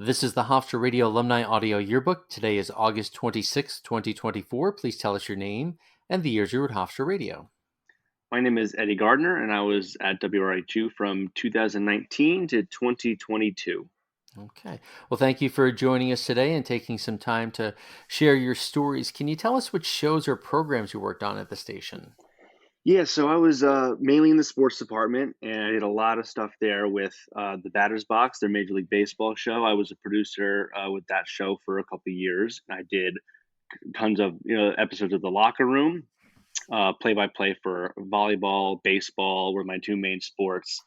This is the Hofstra Radio Alumni Audio Yearbook. Today is August 26, 2024. Please tell us your name and the years you were at Hofstra Radio. My name is Eddie Gardner, and I was at WRHU from 2019 to 2022. Okay. Well, thank you for joining us today and taking some time to share your stories. Can you tell us which shows or programs you worked on at the station? Yeah, so I was mainly in the sports department, and I did a lot of stuff there with the Batter's Box, their Major League Baseball show. I was a producer with that show for a couple of years. I did tons of episodes of The Locker Room, play-by-play for volleyball, baseball were my two main sports.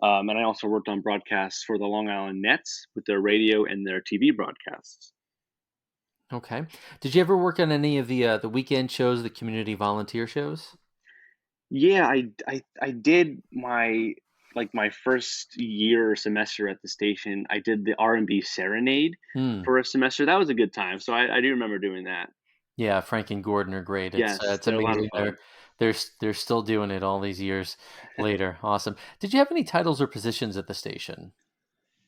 And I also worked on broadcasts for the Long Island Nets with their radio and their TV broadcasts. Okay. Did you ever work on any of the weekend shows, the community volunteer shows? Yeah, I did my first year or semester at the station. I did the R&B Serenade Hmm. for a semester. That was a good time. So I do remember doing that. Yeah, Frank and Gordon are great. Yes, It's they're a lot of amazing. fun. They're still doing it all these years later. Awesome. Did you have any titles or positions at the station?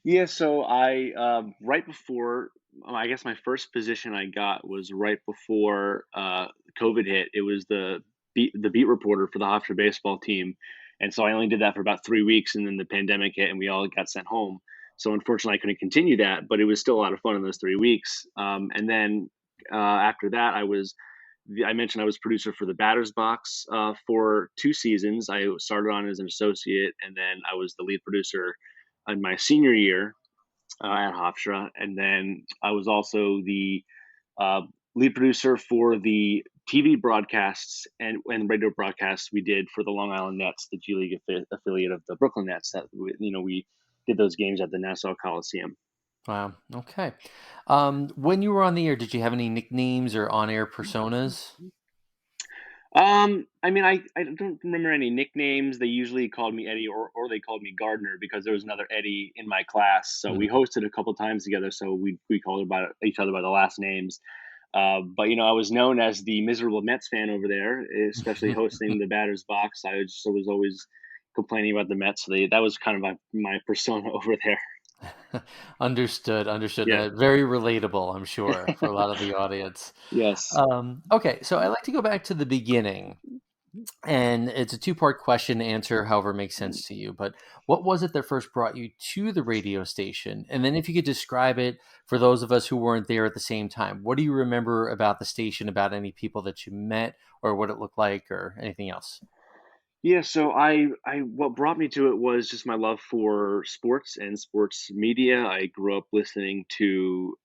Yeah, so I right before I guess my first position I got was right before COVID hit. It was the beat reporter for the Hofstra baseball team, and so I only did that for about 3 weeks, and then the pandemic hit, and we all got sent home. So unfortunately, I couldn't continue that, but it was still a lot of fun in those 3 weeks. And then after that, I mentioned I was producer for the Batter's Box for 2 seasons. I started on as an associate, and then I was the lead producer in my senior year at Hofstra, and then I was also the uh, lead producer for the TV broadcasts and radio broadcasts we did for the Long Island Nets, the G League affiliate of the Brooklyn Nets. That we did those games at the Nassau Coliseum. Wow. Okay. When you were on the air, did you have any nicknames or on-air personas? I mean, I don't remember any nicknames. They usually called me Eddie, or they called me Gardner because there was another Eddie in my class. So we Mhm. hosted a couple times together. So we called about each other by the last names. But I was known as the miserable Mets fan over there, especially hosting the Batter's Box. I was always complaining about the Mets. So that was kind of my persona over there. Understood. Understood. Yeah. Very relatable, I'm sure, for a lot of the audience. Yes. Okay, so I like to go back to the beginning, and it's a two-part question to answer, however it makes sense to you. But what was it that first brought you to the radio station? And then if you could describe it for those of us who weren't there at the same time, what do you remember about the station, about any people that you met, or what it looked like, or anything else? Yeah, so I what brought me to it was just my love for sports and sports media. I grew up listening to,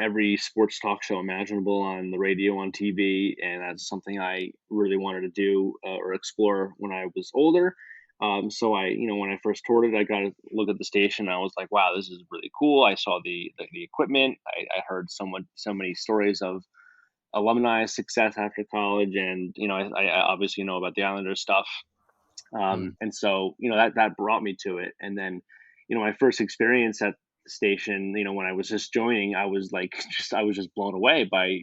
every sports talk show imaginable on the radio, on TV, and that's something I really wanted to do or explore when I was older. So when I first toured it, I got to look at the station. I was like, wow, this is really cool. I saw the equipment. I heard so many stories of alumni success after college, and I obviously know about the Islanders stuff, Hmm. and so that brought me to it. And then my first experience at the station, when I was just joining, I was like I was just blown away by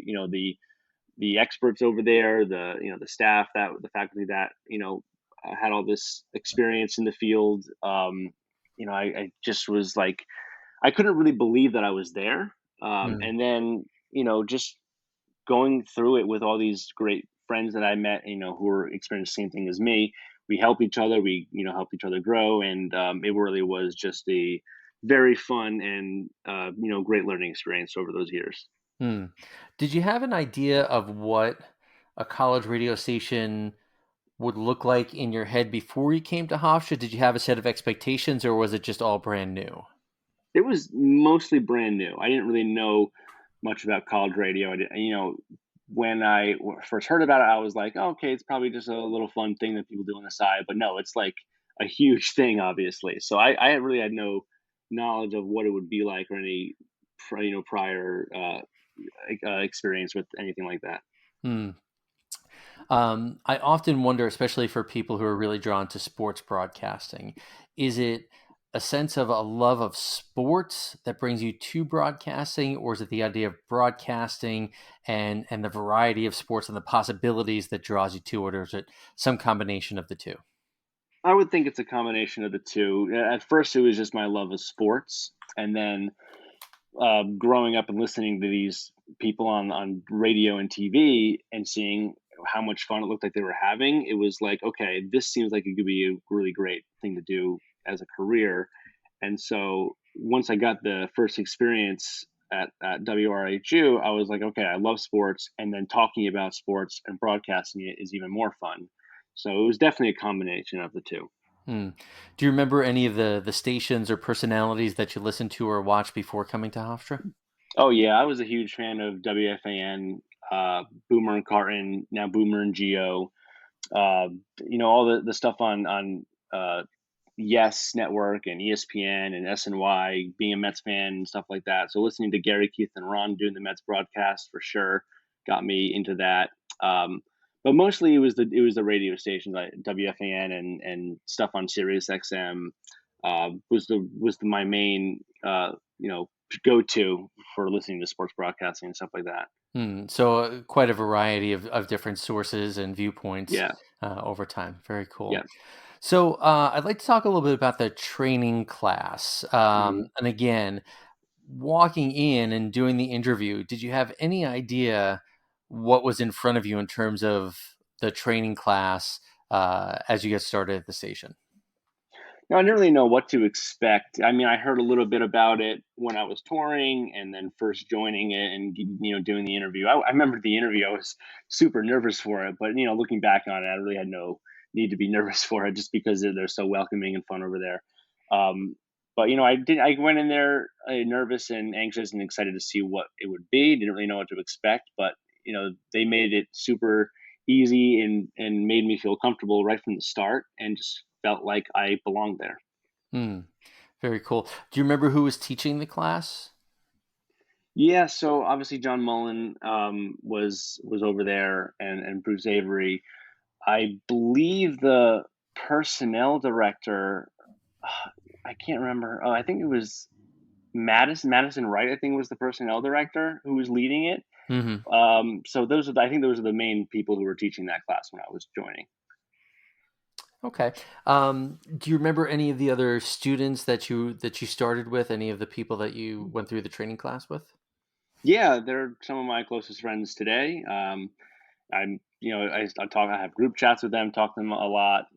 the experts over there, the staff, that the faculty that had all this experience in the field. I just was like, I couldn't really believe that I was there. Hmm. And then just going through it with all these great friends that I met, who were experiencing the same thing as me. We help each other. We help each other grow, and it really was just a very fun and great learning experience over those years. Hmm. Did you have an idea of what a college radio station would look like in your head before you came to Hofstra? Did you have a set of expectations, or was it just all brand new? It was mostly brand new. I didn't really know much about college radio. When I first heard about it, I was like, oh, okay, it's probably just a little fun thing that people do on the side. But no, it's like a huge thing, obviously. So I really had no knowledge of what it would be like, or any prior experience with anything like that. Hmm. I often wonder, especially for people who are really drawn to sports broadcasting, is it a sense of a love of sports that brings you to broadcasting, or is it the idea of broadcasting and the variety of sports and the possibilities that draws you to it, or is it some combination of the two? I would think it's a combination of the two. At first, it was just my love of sports, and then growing up and listening to these people on radio and TV and seeing how much fun it looked like they were having, it was like, okay, this seems like it could be a really great thing to do as a career. And so once I got the first experience at WRHU, I was like, okay, I love sports, and then talking about sports and broadcasting it is even more fun. So it was definitely a combination of the two. Hmm. Do you remember any of the stations or personalities that you listened to or watched before coming to Hofstra? Oh yeah, I was a huge fan of WFAN, Boomer and Carton, now Boomer and Geo. All the stuff on uh, Yes Network and ESPN and SNY, being a Mets fan and stuff like that. So listening to Gary, Keith, and Ron doing the Mets broadcast for sure got me into that. But mostly it was the radio stations like WFAN and stuff on Sirius XM my main go to for listening to sports broadcasting and stuff like that. So quite a variety of different sources and viewpoints Yeah, over time. Very yeah. cool. So I'd like to talk a little bit about the training class. Mhm. And again, walking in and doing the interview, did you have any idea what was in front of you in terms of the training class as you get started at the station? No, I didn't really know what to expect. I mean, I heard a little bit about it when I was touring, and then first joining it and doing the interview. I remember the interview; I was super nervous for it, but looking back on it, I really had no need to be nervous for it, just because they're so welcoming and fun over there. Um, but I went in there nervous and anxious and excited to see what it would be. Didn't really know what to expect, but they made it super easy and made me feel comfortable right from the start, and just felt like I belonged there. Hmm. Very cool. Do you remember who was teaching the class? Yeah, so obviously John Mullen was over there, and Bruce Avery. I believe the personnel director. I can't remember. Oh, I think it was Madison Wright. I think was the personnel director who was leading it. Hmm. So I think those are the main people who were teaching that class when I was joining. Okay. Do you remember any of the other students that you started with? Any of the people that you went through the training class with? Yeah, they're some of my closest friends today. I have group chats with them, talk to them a lot.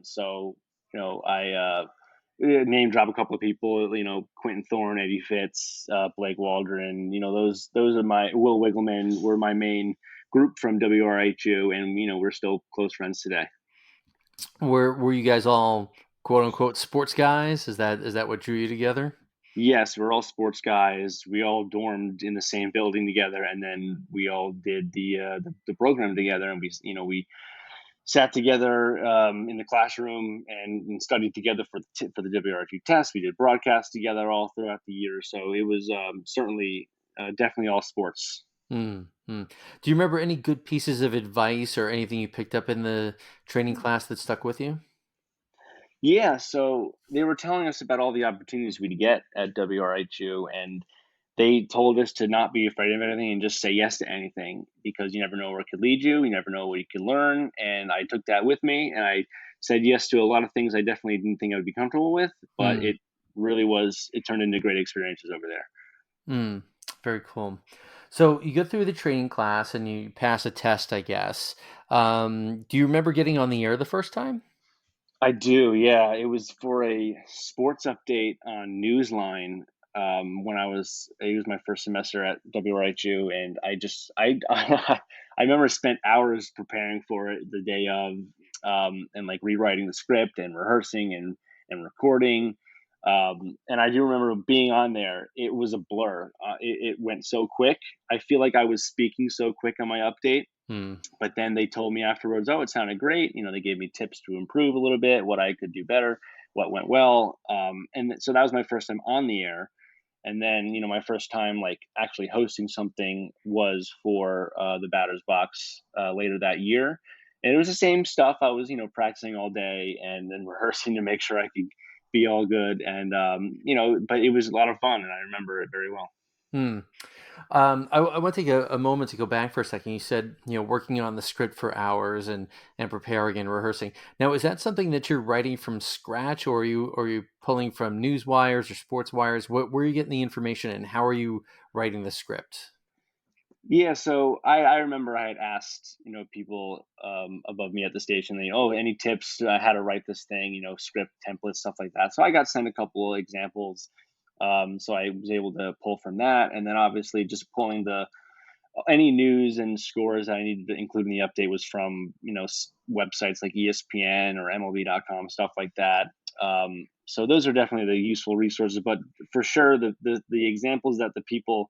So I name drop a couple of people. Quentin Thorne, Eddie Fitz, Blake Waldron. Those are my Will Wiggleman were my main group from WRHU, and we're still close friends today. Were you guys all quote unquote sports guys? Is that what drew you together? Yes, we're all sports guys. We all dormed in the same building together, and then we all did the program together, and we sat together in the classroom and studied together for the WRHU test. We did broadcasts together all throughout the year, so it was certainly definitely all sports. Mm. Do you remember any good pieces of advice or anything you picked up in the training class that stuck with you? Yeah, so they were telling us about all the opportunities we'd get at WRHU, and they told us to not be afraid of anything and just say yes to anything, because you never know where it could lead you. You never know what you could learn. And I took that with me, and I said yes to a lot of things I definitely didn't think I would be comfortable with, but Mm. it really was, it turned into great experiences over there. Mm. Very cool. So you go through the training class and you pass a test, I guess. Do you remember getting on the air the first time? I do, yeah. It was for a sports update on Newsline. It was my first semester at WRHU, and I remember spent hours preparing for it the day of, and like rewriting the script and rehearsing and recording. And I do remember being on there. It was a blur. It went so quick. I feel like I was speaking so quick on my update, Hmm. but then they told me afterwards, oh, it sounded great. They gave me tips to improve a little bit, what I could do better, what went well. So that was my first time on the air. And then, my first time like actually hosting something was for the batter's box later that year. And it was the same stuff. I was, practicing all day and then rehearsing to make sure I could be all good. And, but it was a lot of fun, and I remember it very well. Hmm. I want to take a moment to go back for a second. You said, working on the script for hours and preparing and rehearsing. Now, is that something that you're writing from scratch, or are you pulling from news wires or sports wires? Where are you getting the information, and how are you writing the script? Yeah, so I remember I had asked, people above me at the station, oh, any tips how to write this thing, script templates, stuff like that. So I got sent a couple of examples. So I was able to pull from that, and then obviously just pulling the any news and scores I needed to include in the update was from websites like ESPN or MLB.com, stuff like that. So those are definitely the useful resources. But for sure, the examples that the people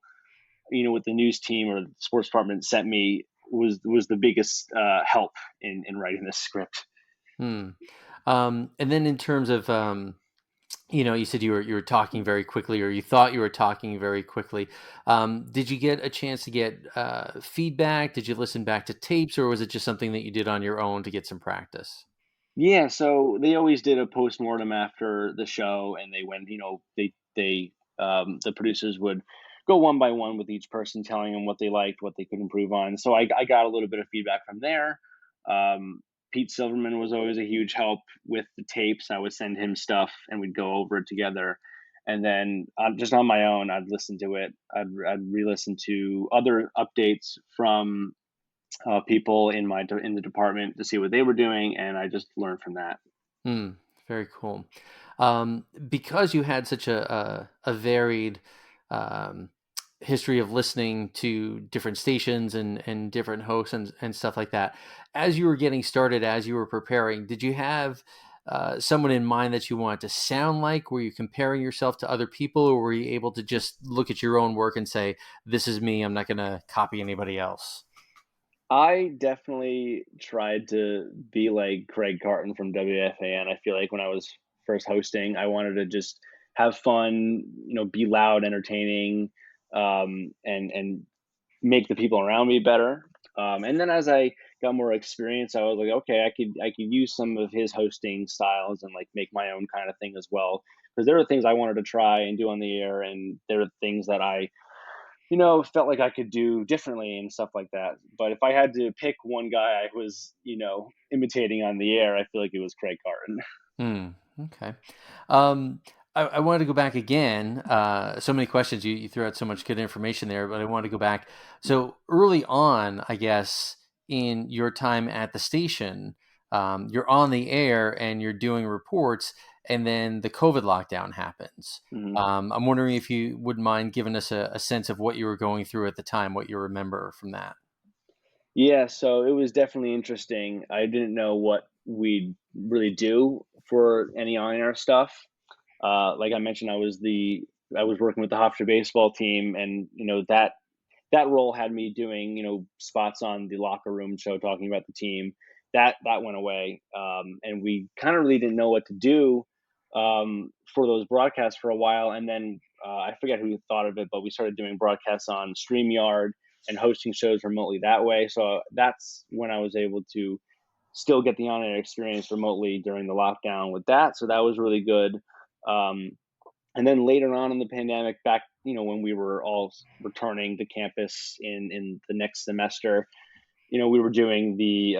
with the news team or the sports department sent me was the biggest help in writing this script. Hmm. And then in terms of, you said you were talking very quickly, or you thought you were talking very quickly. Did you get a chance to get feedback? Did you listen back to tapes, or was it just something that you did on your own to get some practice? Yeah, so they always did a postmortem after the show, and they went, the producers would go one by one with each person, telling them what they liked, what they could improve on. So I got a little bit of feedback from there. Um, Pete Silverman was always a huge help with the tapes. I would send him stuff, and we'd go over it together. And then just on my own, I'd listen to it. I'd re-listen to other updates from people in the department to see what they were doing, and I just learned from that. Hmm, very cool. Because you had such a varied um, history of listening to different stations and different hosts and stuff like that, as you were getting started, as you were preparing, did you have someone in mind that you wanted to sound like? Were you comparing yourself to other people, or were you able to just look at your own work and say, "This is me. I'm not going to copy anybody else"? I definitely tried to be like Craig Carton from WFAN. I feel like when I was first hosting, I wanted to just have fun, be loud, entertaining, and make the people around me better. And then as I got more experience, I was like, okay, I could use some of his hosting styles and like make my own kind of thing as well. Because there are things I wanted to try and do on the air, and there are things that I felt like I could do differently and stuff like that. But if I had to pick one guy I was, imitating on the air, I feel like it was Craig Carton. Hmm. Okay. Um, I wanted to go back again. So many questions. You threw out so much good information there, but I want to go back. So early on, I guess, in your time at the station, you're on the air and you're doing reports, and then the COVID lockdown happens. Mhm. I'm wondering if you wouldn't mind giving us a sense of what you were going through at the time, what you remember from that. Yeah, so it was definitely interesting. I didn't know what we'd really do for any on-air stuff. Like I mentioned, I was working with the Hofstra baseball team, and that role had me doing spots on the locker room show talking about the team. That went away, and we kind of really didn't know what to do for those broadcasts for a while. And then I forget who thought of it, but we started doing broadcasts on StreamYard and hosting shows remotely that way. So that's when I was able to still get the on-air experience remotely during the lockdown with that. So that was really good. Um, and then later on in the pandemic, back when we were all returning to campus in the next semester, we were doing the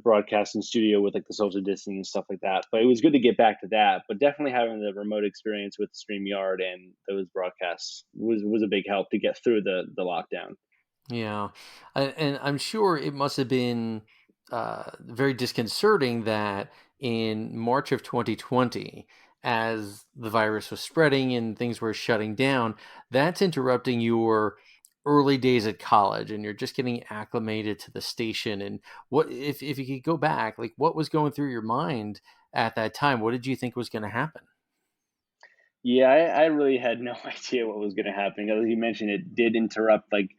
broadcast in studio with like the social distancing and stuff like that. But it was good to get back to that. But definitely having the remote experience with StreamYard and those broadcasts was a big help to get through the lockdown. Yeah, and I'm sure it must have been very disconcerting that in March of 2020, as the virus was spreading and things were shutting down, that's interrupting your early days at college, and you're just getting acclimated to the station. And what if you could go back, like what was going through your mind at that time? What did you think was going to happen? Yeah, I really had no idea what was going to happen. As you mentioned, it did interrupt like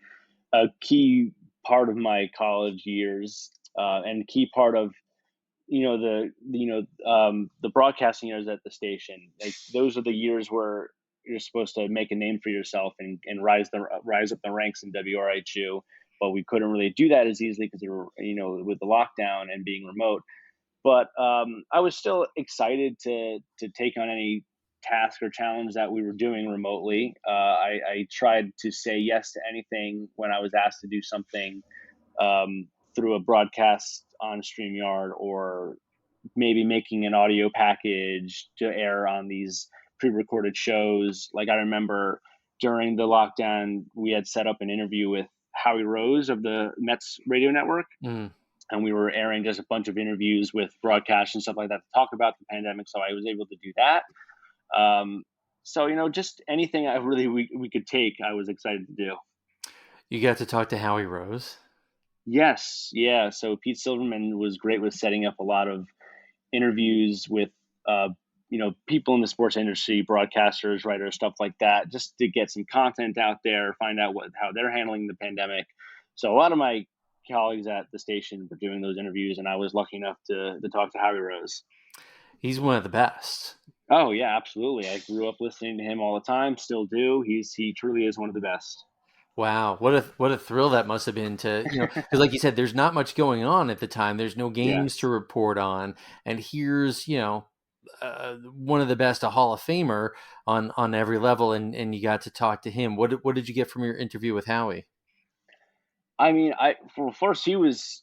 a key part of my college years, and key part of the broadcasting years at the station. Like those are the years where you're supposed to make a name for yourself and rise up the ranks in WRHU. But we couldn't really do that as easily because with the lockdown and being remote. But I was still excited to take on any task or challenge that we were doing remotely. I tried to say yes to anything when I was asked to do something through a broadcast on StreamYard, or maybe making an audio package to air on these pre-recorded shows. Like, I remember during the lockdown, we had set up an interview with Howie Rose of the Mets radio network, Mm. and we were airing just a bunch of interviews with broadcasts and stuff like that to talk about the pandemic. So I was able to do that. Um, so just anything I really we could take, I was excited to do. You got to talk to Howie Rose. Yes, yeah. So Pete Silverman was great with setting up a lot of interviews with uh, people in the sports industry, broadcasters, writers, stuff like that, just to get some content out there, find out how they're handling the pandemic. So a lot of my colleagues at the station were doing those interviews, and I was lucky enough to talk to Howie Rose. He's one of the best. Oh yeah, absolutely. I grew up listening to him all the time, still do. He truly is one of the best. Wow, what a thrill that must have been to, because like you said, there's not much going on at the time. There's no games to Yes. report on, and here's one of the best, a Hall of Famer on every level, and you got to talk to him. What did you get from your interview with Howie? I mean, for first, he was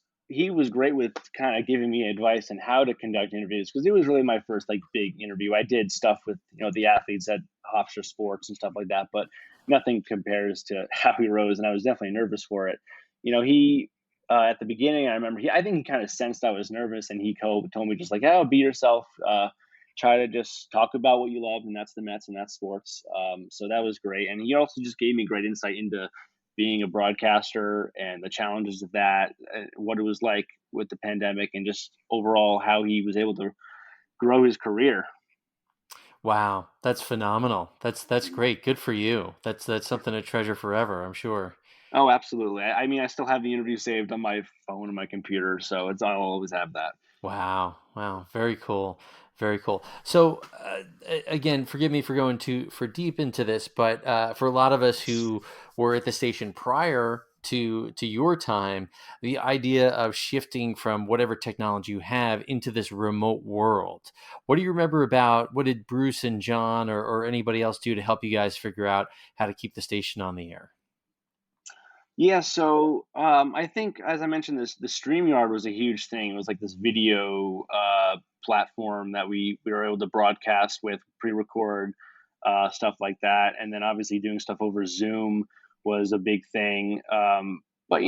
great with kind of giving me advice on how to conduct interviews, because it was really my first like big interview. I did stuff with the athletes at Hofstra Sports and stuff like that, but nothing compares to Howie Rose, and I was definitely nervous for it. He at the beginning, I remember I think he kind of sensed I was nervous, and he told me just like, "Oh, be yourself. Try to just talk about what you love, and that's the Mets and that's sports." So that was great, and he also just gave me great insight into being a broadcaster and the challenges of that, what it was like with the pandemic, and just overall how he was able to grow his career. Wow, that's phenomenal. That's great. Good for you. That's something to treasure forever, I'm sure. Oh, absolutely. I mean, I still have the interview saved on my phone and my computer, so I'll always have that. Wow. Wow. Very cool. Very cool. So, again, forgive me for going too for deep into this, but for a lot of us who were at the station prior to your time, the idea of shifting from whatever technology you have into this remote world. What do you remember about what did Bruce and John or anybody else do to help you guys figure out how to keep the station on the air? Yeah, so I think, as I mentioned, the StreamYard was a huge thing. It was like this video platform that we were able to broadcast with, pre-record stuff like that, and then obviously doing stuff over Zoom was a big thing. But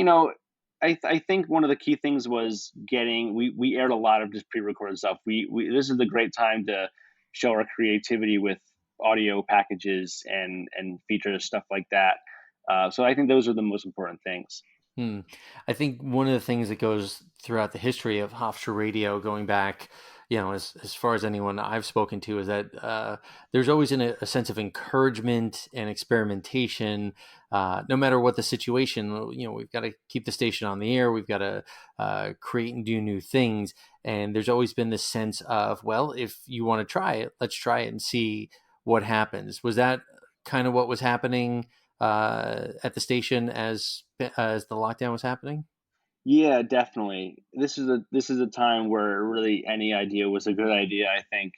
I think one of the key things was getting we aired a lot of just pre-recorded stuff. We This is the great time to show our creativity with audio packages and features, stuff like that. So I think those are the most important things. Hmm. I think one of the things that goes throughout the history of Hofstra Radio, going back, as far as anyone I've spoken to, is that there's always a sense of encouragement and experimentation, no matter what the situation. We've got to keep the station on the air. We've got to create and do new things. And there's always been this sense of, well, if you want to try it, let's try it and see what happens. Was that kind of what was happening at the station as the lockdown was happening? Yeah, definitely. This is a time where really any idea was a good idea, I think.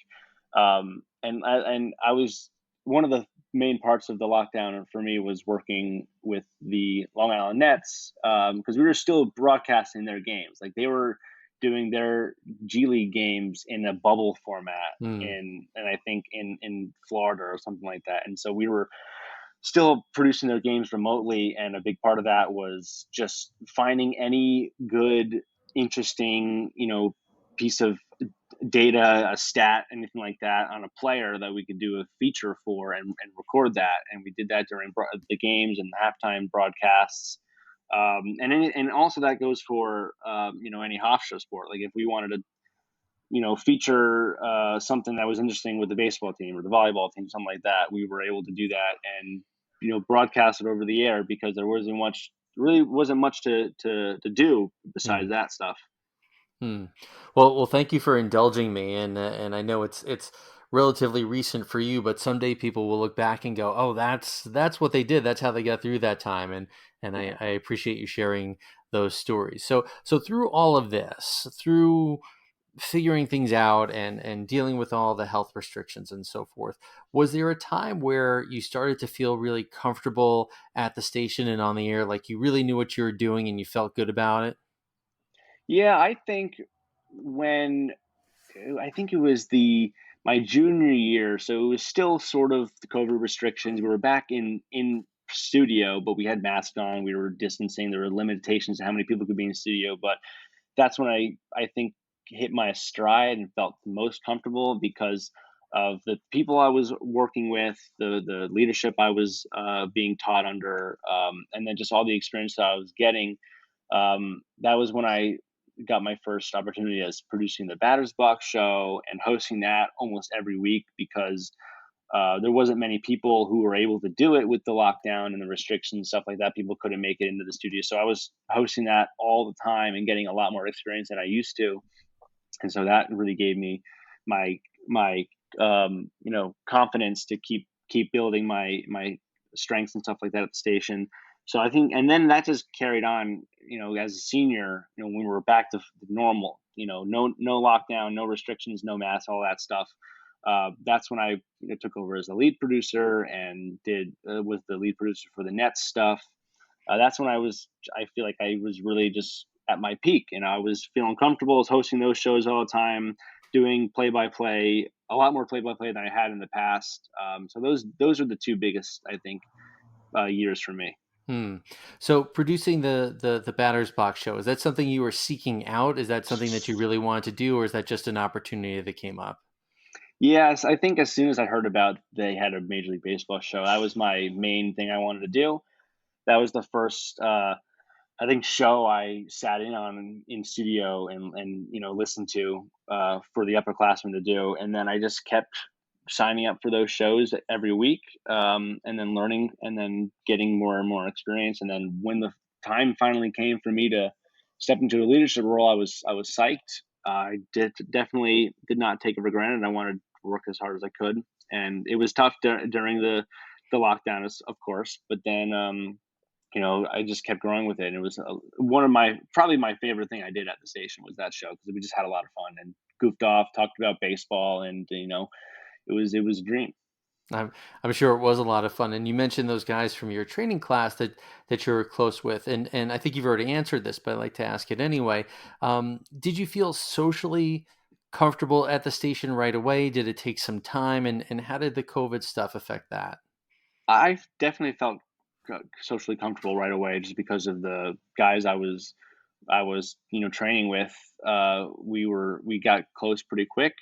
And I was one of the main parts of the lockdown for me was working with the Long Island Nets, because we were still broadcasting their games. Like, they were doing their G League games in a bubble format Hmm. and I think in Florida or something like that. And so we were still producing their games remotely, and a big part of that was just finding any good, interesting, piece of data, a stat, anything like that on a player that we could do a feature for and record that. And we did that during the games and halftime broadcasts. And also that goes for any Hofstra sport. Like, if we wanted to feature something that was interesting with the baseball team or the volleyball team, something like that, we were able to do that and broadcast it over the air, because there wasn't much to do Hmm. besides that stuff. Hmm. Well, thank you for indulging me, and I know it's relatively recent for you, but someday people will look back and go, "Oh, that's what they did. That's how they got through that time." And Yeah. I appreciate you sharing those stories. So through all of this, through figuring things out and dealing with all the health restrictions and so forth, was there a time where you started to feel really comfortable at the station and on the air, like you really knew what you were doing and you felt good about it? Yeah, I think when I think it was the my junior year, so it was still sort of the COVID restrictions. We were back in studio, but we had masks on. We were distancing. There were limitations to how many people could be in studio, but that's when I think hit my stride and felt the most comfortable because of the people I was working with, the leadership I was being taught under, and then just all the experience that I was getting. That was when I got my first opportunity as producing the Batter's Box show and hosting that almost every week because there wasn't many people who were able to do it with the lockdown and the restrictions, stuff like that. People couldn't make it into the studio, so I was hosting that all the time and getting a lot more experience than I used to, and so that really gave me my confidence to keep building my strengths and stuff like that at the station. So I think, and then that just carried on, as a senior, when we were back to normal, no lockdown, no restrictions, no masks, all that stuff. That's when I took over as the lead producer and did was the lead producer for the Nets stuff. That's when I feel like I was really just at my peak and I was feeling comfortable. I was hosting those shows all the time, doing play by play, a lot more play by play than I had in the past. So those are the two biggest, I think, years for me. Hmm. So producing the Batter's Box show, is that something you were seeking out? Is that something that you really wanted to do, or is that just an opportunity that came up? Yes, I think as soon as I heard about they had a Major League Baseball show, that was my main thing I wanted to do. That was the first I think show I sat in on in studio and listened to for the upperclassmen to do, and then I just kept signing up for those shows every week, and then learning, and then getting more and more experience, and then when the time finally came for me to step into a leadership role, I was psyched. I definitely did not take it for granted. I wanted to work as hard as I could, and it was tough during the lockdown, of course, but then I just kept growing with it. And it was one of probably my favorite thing I did at the station was that show because we just had a lot of fun and goofed off, talked about baseball, and it was a dream. I'm I'm sure it was a lot of fun. And you mentioned those guys from your training class that you were close with, and I think you've already answered this, but I'd like to ask it anyway. Did you feel socially comfortable at the station right away? Did it take some time, and how did the COVID stuff affect that? I definitely felt socially comfortable right away just because of the guys I was training with. We got close pretty quick,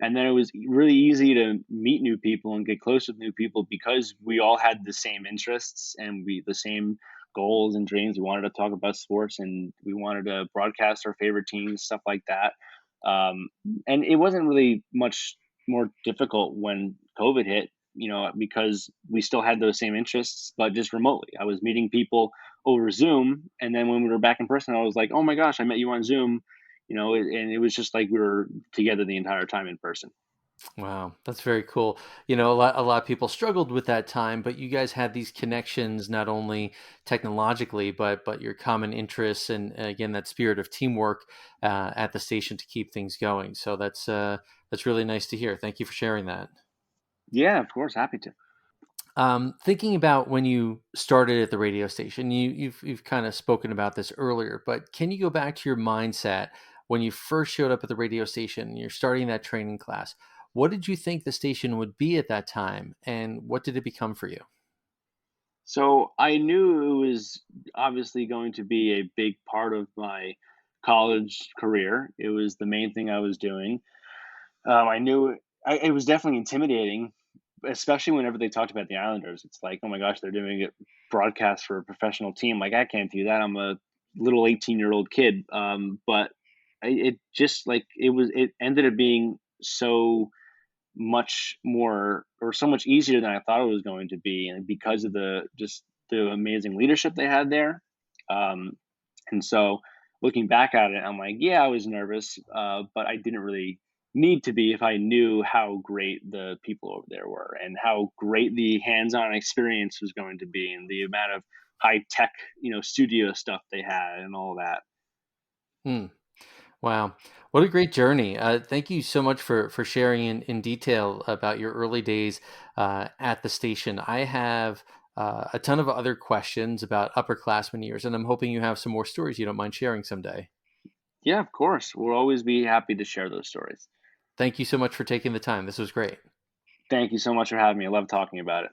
and then it was really easy to meet new people and get close with new people because we all had the same interests and we the same goals and dreams. We wanted to talk about sports and we wanted to broadcast our favorite teams, stuff like that. Um, and it wasn't really much more difficult when COVID hit. Because we still had those same interests, but just remotely. I was meeting people over Zoom, and then when we were back in person, I was like, "Oh my gosh, I met you on Zoom," and it was just like we were together the entire time in person. Wow, that's very cool. A lot of people struggled with that time, but you guys had these connections not only technologically, but your common interests and again that spirit of teamwork at the station to keep things going. So that's really nice to hear. Thank you for sharing that. Yeah, of course, happy to. Thinking about when you started at the radio station, you've kind of spoken about this earlier, but can you go back to your mindset when you first showed up at the radio station and you're starting that training class? What did you think the station would be at that time, and what did it become for you? So I knew it was obviously going to be a big part of my college career. It was the main thing I was doing. I knew it was definitely intimidating, especially whenever they talked about the Islanders. It's like, oh my gosh, they're doing it broadcast for a professional team. Like I can't do that. I'm a little 18-year-old kid. But it just like it ended up being so much more or so much easier than I thought it was going to be, and because of the amazing leadership they had there. Um, and so looking back at it, I'm like, yeah, I was nervous, but I didn't really need to be if I knew how great the people over there were and how great the hands-on experience was going to be and the amount of high tech, studio stuff they had and all that. Hmm. Wow. What a great journey. Thank you so much for sharing in detail about your early days at the station. I have a ton of other questions about upperclassmen years, and I'm hoping you have some more stories you don't mind sharing someday. Yeah, of course. We'll always be happy to share those stories. Thank you so much for taking the time. This was great. Thank you so much for having me. I love talking about it.